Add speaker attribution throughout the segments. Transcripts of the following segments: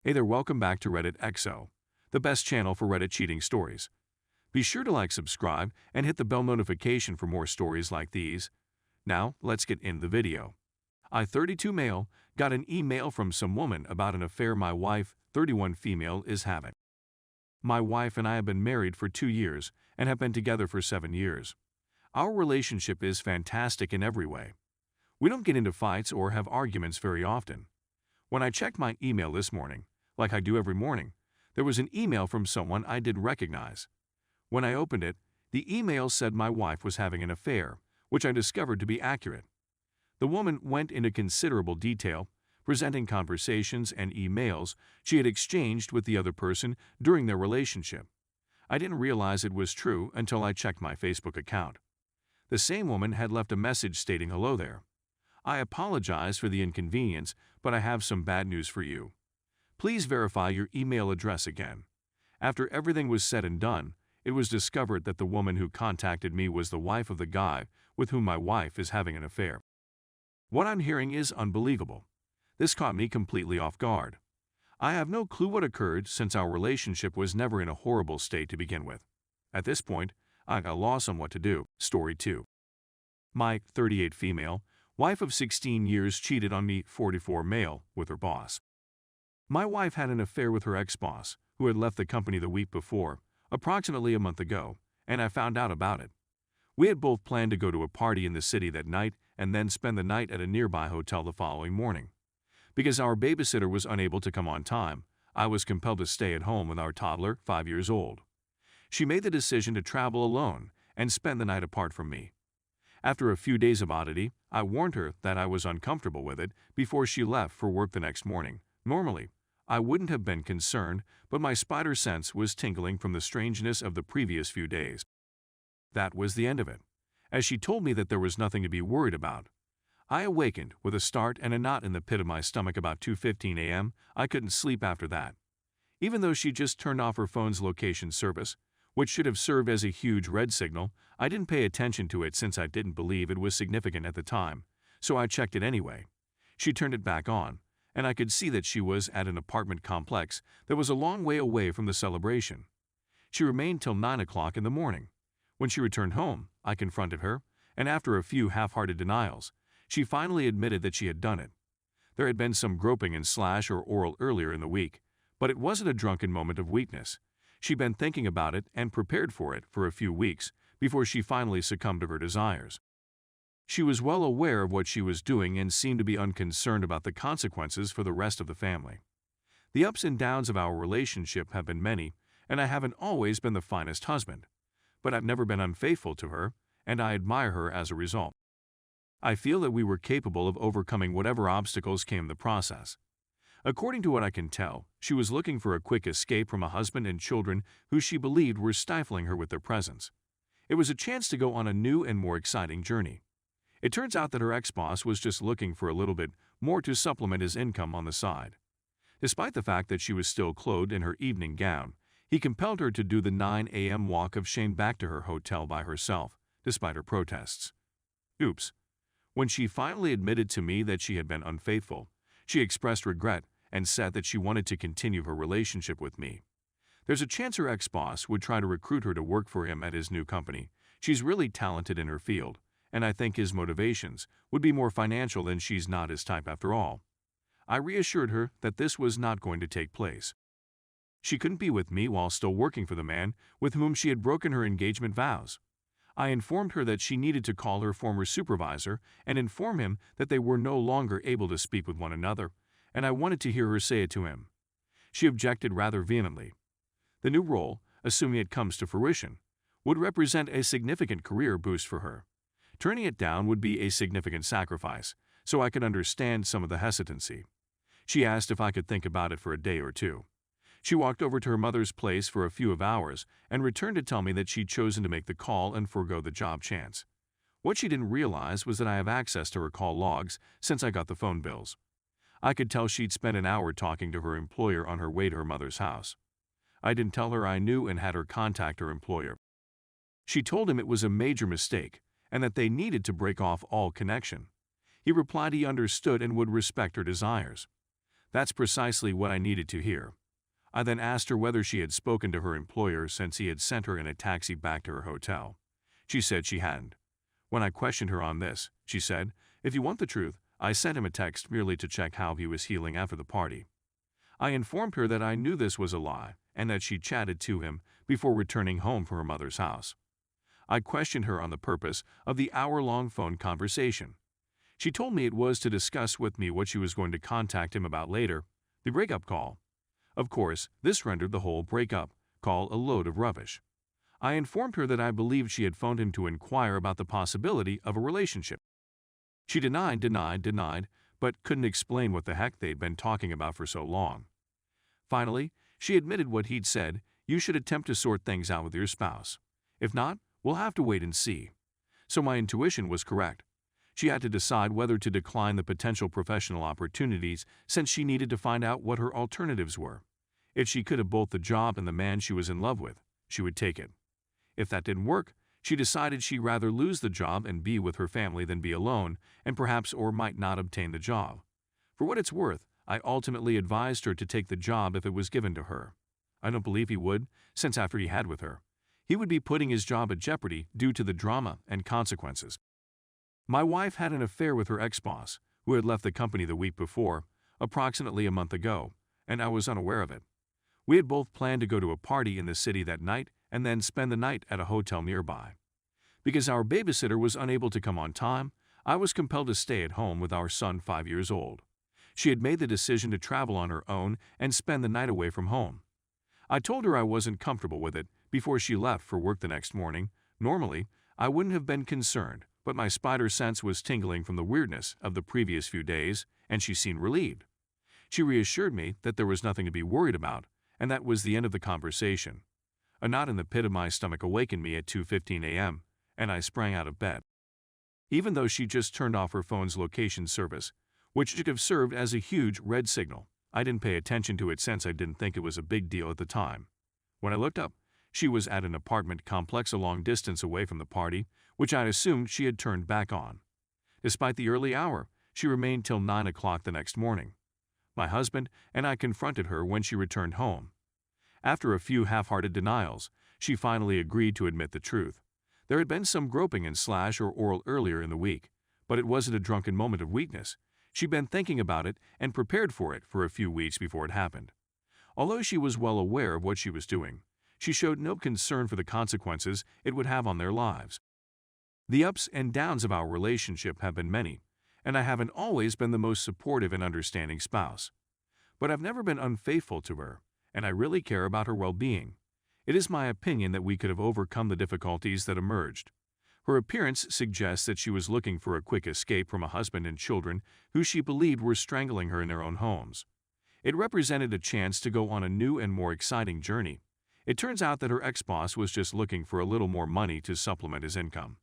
Speaker 1: Hey there, welcome back to Reddit XO, the best channel for Reddit cheating stories. Be sure to like, subscribe, and hit the bell notification for more stories like these. Now, let's get in the video. I, 32 male, got an email from some woman about an affair my wife, 31 female, is having. My wife and I have been married for 2 years and have been together for 7 years. Our relationship is fantastic in every way. We don't get into fights or have arguments very often. When I checked my email this morning, like I do every morning, there was an email from someone I didn't recognize. When I opened it, the email said my wife was having an affair, which I discovered to be accurate. The woman went into considerable detail, presenting conversations and emails she had exchanged with the other person during their relationship. I didn't realize it was true until I checked my Facebook account. The same woman had left a message stating hello there. I apologize for the inconvenience, but I have some bad news for you. Please verify your email address again. After everything was said and done, it was discovered that the woman who contacted me was the wife of the guy with whom my wife is having an affair. What I'm hearing is unbelievable. This caught me completely off guard. I have no clue what occurred since our relationship was never in a horrible state to begin with. At this point, I got lost on what to do. Story 2. My 38 female, wife of 16 years cheated on me 44 male with her boss. My wife had an affair with her ex-boss, who had left the company the week before, approximately a month ago, and I found out about it. We had both planned to go to a party in the city that night and then spend the night at a nearby hotel the following morning. Because our babysitter was unable to come on time, I was compelled to stay at home with our toddler, 5 years old. She made the decision to travel alone and spend the night apart from me. After a few days of oddity, I warned her that I was uncomfortable with it before she left for work the next morning. Normally, I wouldn't have been concerned, but my spider sense was tingling from the strangeness of the previous few days. That was the end of it, as she told me that there was nothing to be worried about. I awakened with a start and a knot in the pit of my stomach about 2:15 a.m. I couldn't sleep after that. Even though she just turned off her phone's location service, which should have served as a huge red signal, I didn't pay attention to it since I didn't believe it was significant at the time, so I checked it anyway. She turned it back on, and I could see that she was at an apartment complex that was a long way away from the celebration. She remained till 9 o'clock in the morning. When she returned home, I confronted her, and after a few half-hearted denials, she finally admitted that she had done it. There had been some groping and slash or oral earlier in the week, but it wasn't a drunken moment of weakness. She'd been thinking about it and prepared for it for a few weeks before she finally succumbed to her desires. She was well aware of what she was doing and seemed to be unconcerned about the consequences for the rest of the family. The ups and downs of our relationship have been many, and I haven't always been the finest husband, but I've never been unfaithful to her, and I admire her as a result. I feel that we were capable of overcoming whatever obstacles came in the process. According to what I can tell, she was looking for a quick escape from a husband and children who she believed were stifling her with their presence. It was a chance to go on a new and more exciting journey. It turns out that her ex-boss was just looking for a little bit more to supplement his income on the side. Despite the fact that she was still clothed in her evening gown, he compelled her to do the 9 a.m. walk of shame back to her hotel by herself, despite her protests. Oops. When she finally admitted to me that she had been unfaithful, she expressed regret and said that she wanted to continue her relationship with me. There's a chance her ex-boss would try to recruit her to work for him at his new company. She's really talented in her field, and I think his motivations would be more financial than she's not his type after all. I reassured her that this was not going to take place. She couldn't be with me while still working for the man with whom she had broken her engagement vows. I informed her that she needed to call her former supervisor and inform him that they were no longer able to speak with one another, and I wanted to hear her say it to him. She objected rather vehemently. The new role, assuming it comes to fruition, would represent a significant career boost for her. Turning it down would be a significant sacrifice, so I could understand some of the hesitancy. She asked if I could think about it for a day or two. She walked over to her mother's place for a few hours and returned to tell me that she'd chosen to make the call and forego the job chance. What she didn't realize was that I have access to her call logs since I got the phone bills. I could tell she'd spent an hour talking to her employer on her way to her mother's house. I didn't tell her I knew and had her contact her employer. She told him it was a major mistake and that they needed to break off all connection. He replied he understood and would respect her desires. That's precisely what I needed to hear. I then asked her whether she had spoken to her employer since he had sent her in a taxi back to her hotel. She said she hadn't. When I questioned her on this, she said, "If you want the truth, I sent him a text merely to check how he was healing after the party." I informed her that I knew this was a lie and that she chatted to him before returning home from her mother's house. I questioned her on the purpose of the hour-long phone conversation. She told me it was to discuss with me what she was going to contact him about later, the breakup call. Of course, this rendered the whole breakup call a load of rubbish. I informed her that I believed she had phoned him to inquire about the possibility of a relationship. She denied, but couldn't explain what the heck they'd been talking about for so long. Finally, she admitted what he'd said: "You should attempt to sort things out with your spouse. If not, we'll have to wait and see." So my intuition was correct. She had to decide whether to decline the potential professional opportunities since she needed to find out what her alternatives were. If she could have both the job and the man she was in love with, she would take it. If that didn't work, she decided she'd rather lose the job and be with her family than be alone, and perhaps or might not obtain the job. For what it's worth, I ultimately advised her to take the job if it was given to her. I don't believe he would, since after he had with her, he would be putting his job at jeopardy due to the drama and consequences. My wife had an affair with her ex-boss, who had left the company the week before, approximately a month ago, and I was unaware of it. We had both planned to go to a party in the city that night and then spend the night at a hotel nearby. Because our babysitter was unable to come on time, I was compelled to stay at home with our son 5 years old. She had made the decision to travel on her own and spend the night away from home. I told her I wasn't comfortable with it before she left for work the next morning. Normally, I wouldn't have been concerned, but my spider sense was tingling from the weirdness of the previous few days, and she seemed relieved. She reassured me that there was nothing to be worried about, and that was the end of the conversation. A knot in the pit of my stomach awakened me at 2:15 a.m., and I sprang out of bed. Even though she just turned off her phone's location service, which should have served as a huge red signal, I didn't pay attention to it since I didn't think it was a big deal at the time. When I looked up, she was at an apartment complex a long distance away from the party, which I assumed she had turned back on. Despite the early hour, she remained till 9 o'clock the next morning. My husband and I confronted her when she returned home. After a few half-hearted denials, she finally agreed to admit the truth. There had been some groping and slash or oral earlier in the week, but it wasn't a drunken moment of weakness. She'd been thinking about it and prepared for it for a few weeks before it happened. Although she was well aware of what she was doing, she showed no concern for the consequences it would have on their lives. The ups and downs of our relationship have been many, and I haven't always been the most supportive and understanding spouse. But I've never been unfaithful to her, and I really care about her well-being. It is my opinion that we could have overcome the difficulties that emerged. Her appearance suggests that she was looking for a quick escape from a husband and children who she believed were strangling her in their own homes. It represented a chance to go on a new and more exciting journey. It turns out that her ex-boss was just looking for a little more money to supplement his income.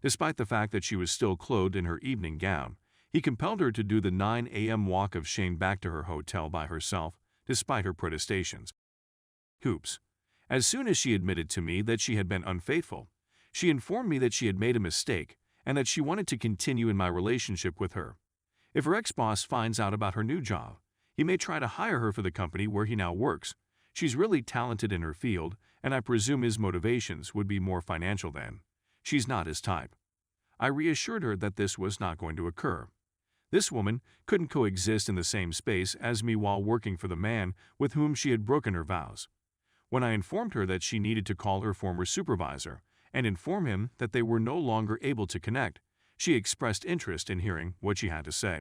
Speaker 1: Despite the fact that she was still clothed in her evening gown, he compelled her to do the 9 a.m. walk of shame back to her hotel by herself, despite her protestations. Hoops. As soon as she admitted to me that she had been unfaithful, she informed me that she had made a mistake and that she wanted to continue in my relationship with her. If her ex-boss finds out about her new job, he may try to hire her for the company where he now works. She's really talented in her field, and I presume his motivations would be more financial then. She's not his type. I reassured her that this was not going to occur. This woman couldn't coexist in the same space as me while working for the man with whom she had broken her vows. When I informed her that she needed to call her former supervisor and inform him that they were no longer able to connect, she expressed interest in hearing what she had to say.